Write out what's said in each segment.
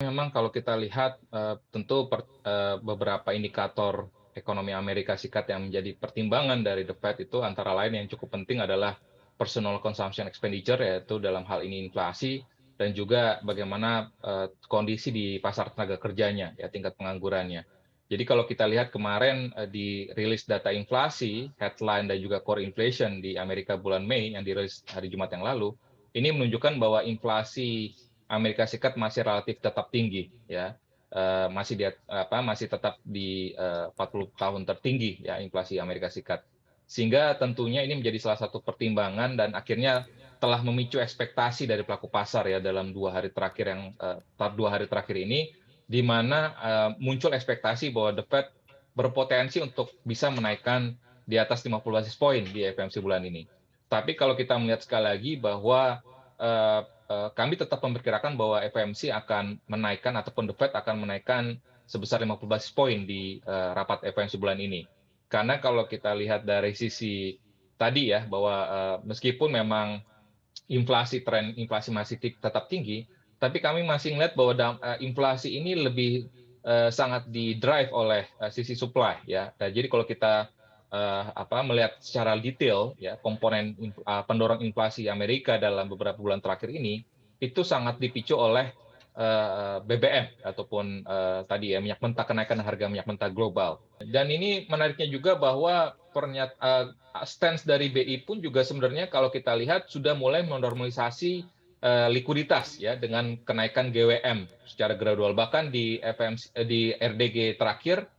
Memang kalau kita lihat, tentu beberapa indikator ekonomi Amerika Serikat yang menjadi pertimbangan dari The Fed itu antara lain yang cukup penting adalah personal consumption expenditure, yaitu dalam hal ini inflasi dan juga bagaimana, kondisi di pasar tenaga kerjanya, ya tingkat penganggurannya. Jadi kalau kita lihat kemarin, di rilis data inflasi, headline dan juga core inflation di Amerika bulan Mei yang dirilis hari Jumat yang lalu, ini menunjukkan bahwa inflasi Amerika Serikat masih relatif tetap tinggi ya, masih tetap di, 40 tahun tertinggi ya inflasi Amerika Serikat. Sehingga tentunya ini menjadi salah satu pertimbangan dan akhirnya telah memicu ekspektasi dari pelaku pasar ya dalam 2 hari terakhir ini, di mana, muncul ekspektasi bahwa The Fed berpotensi untuk bisa menaikkan di atas 50 basis point di FOMC bulan ini. Tapi kalau kita melihat sekali lagi bahwa, eee kami tetap memperkirakan bahwa FOMC akan menaikkan ataupun The Fed akan menaikkan sebesar 50 basis point di, rapat FOMC bulan ini. Karena kalau kita lihat dari sisi tadi ya, bahwa, meskipun memang tren inflasi masih tetap tinggi, tapi kami masih melihat bahwa inflasi ini lebih, sangat di-drive oleh, sisi supply ya. Nah, jadi kalau kita, melihat secara detail ya, komponen pendorong inflasi Amerika dalam beberapa bulan terakhir ini, itu sangat dipicu oleh, BBM ataupun, tadi ya, kenaikan harga minyak mentah global. Dan ini menariknya juga bahwa stance dari BI pun juga sebenarnya kalau kita lihat sudah mulai menormalisasi, likuiditas ya dengan kenaikan GWM secara gradual. Bahkan di RDG terakhir,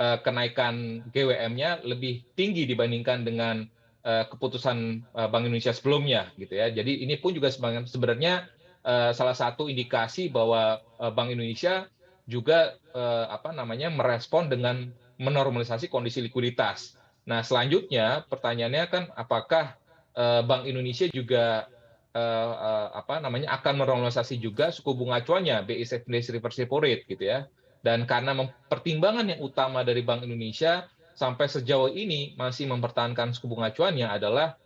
kenaikan GWM-nya lebih tinggi dibandingkan dengan, keputusan, Bank Indonesia sebelumnya gitu ya. Jadi ini pun juga sebenarnya, salah satu indikasi bahwa, Bank Indonesia juga, merespon dengan menormalisasi kondisi likuiditas. Nah, selanjutnya pertanyaannya kan apakah, Bank Indonesia juga, eee eee, akan menormalisasi juga suku bunga acuannya, BI 7 days reverse repo rate gitu ya. Dan karena pertimbangan yang utama dari Bank Indonesia sampai sejauh ini masih mempertahankan suku bunga acuannya adalah,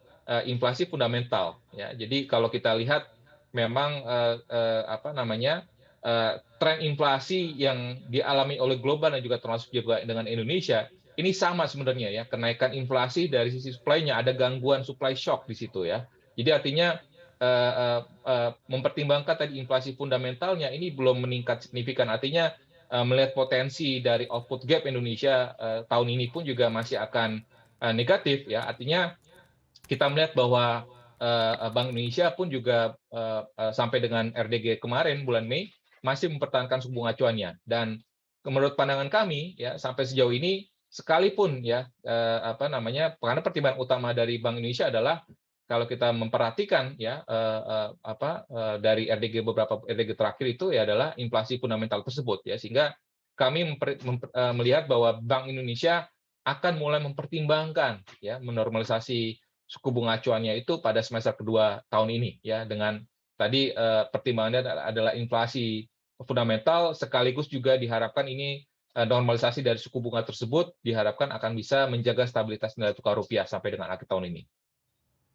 inflasi fundamental ya. Jadi kalau kita lihat memang, tren inflasi yang dialami oleh global dan juga termasuk juga dengan Indonesia, ini sama sebenarnya ya, kenaikan inflasi dari sisi supply-nya, ada gangguan supply shock di situ ya. Jadi artinya, mempertimbangkan tadi inflasi fundamentalnya ini belum meningkat signifikan, artinya, melihat potensi dari output gap Indonesia, tahun ini pun juga masih akan, negatif ya. Artinya kita melihat bahwa, Bank Indonesia pun juga, sampai dengan RDG kemarin bulan Mei, masih mempertahankan suku bunga acuannya. Dan menurut pandangan kami ya, sampai sejauh ini sekalipun ya, karena pertimbangan utama dari Bank Indonesia adalah kalau kita memperhatikan ya, dari beberapa RDG terakhir itu ya adalah inflasi fundamental tersebut ya, sehingga kami melihat bahwa Bank Indonesia akan mulai mempertimbangkan ya, menormalisasi suku bunga acuannya itu pada semester kedua tahun ini ya, dengan tadi, pertimbangannya adalah inflasi fundamental sekaligus juga diharapkan ini, normalisasi dari suku bunga tersebut diharapkan akan bisa menjaga stabilitas nilai tukar rupiah sampai dengan akhir tahun ini.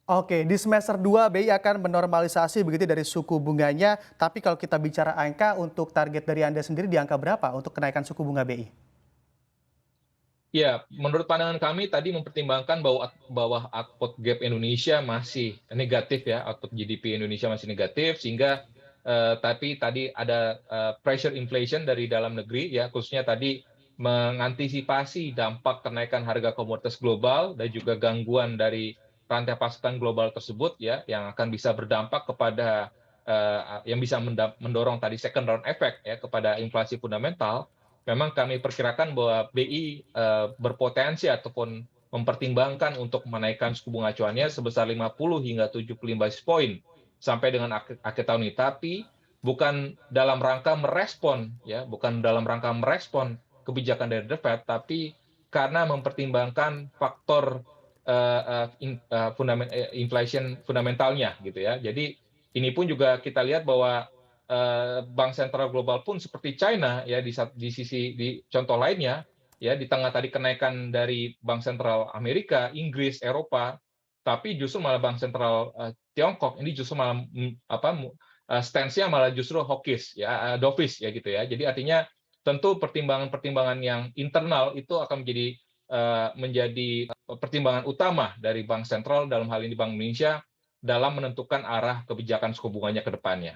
Oke, di semester 2 BI akan menormalisasi begitu dari suku bunganya, tapi kalau kita bicara angka untuk target dari Anda sendiri di angka berapa untuk kenaikan suku bunga BI? Ya, menurut pandangan kami tadi mempertimbangkan bahwa output gap Indonesia masih negatif ya, output GDP Indonesia masih negatif sehingga, tapi tadi ada, pressure inflation dari dalam negeri ya, khususnya tadi mengantisipasi dampak kenaikan harga komoditas global dan juga gangguan dari rantai pasokan global tersebut ya, yang akan bisa berdampak kepada, yang bisa mendorong tadi second round effect ya kepada inflasi fundamental. Memang kami perkirakan bahwa BI, berpotensi ataupun mempertimbangkan untuk menaikkan suku bunga acuannya sebesar 50 hingga 75 basis point sampai dengan akhir akhir tahun ini. Tapi bukan dalam rangka merespon ya, bukan dalam rangka merespon kebijakan dari The Fed, tapi karena mempertimbangkan faktor, inflation fundamentalnya gitu ya. Jadi ini pun juga kita lihat bahwa bank sentral global pun seperti China ya di contoh lainnya ya di tengah tadi kenaikan dari bank sentral Amerika, Inggris, Eropa, tapi justru malah bank sentral Tiongkok ini justru malah stance-nya malah justru hawkish ya, dovish ya gitu ya. Jadi artinya tentu pertimbangan-pertimbangan yang internal itu akan menjadi pertimbangan utama dari bank sentral dalam hal ini Bank Indonesia dalam menentukan arah kebijakan suku bunganya ke depannya.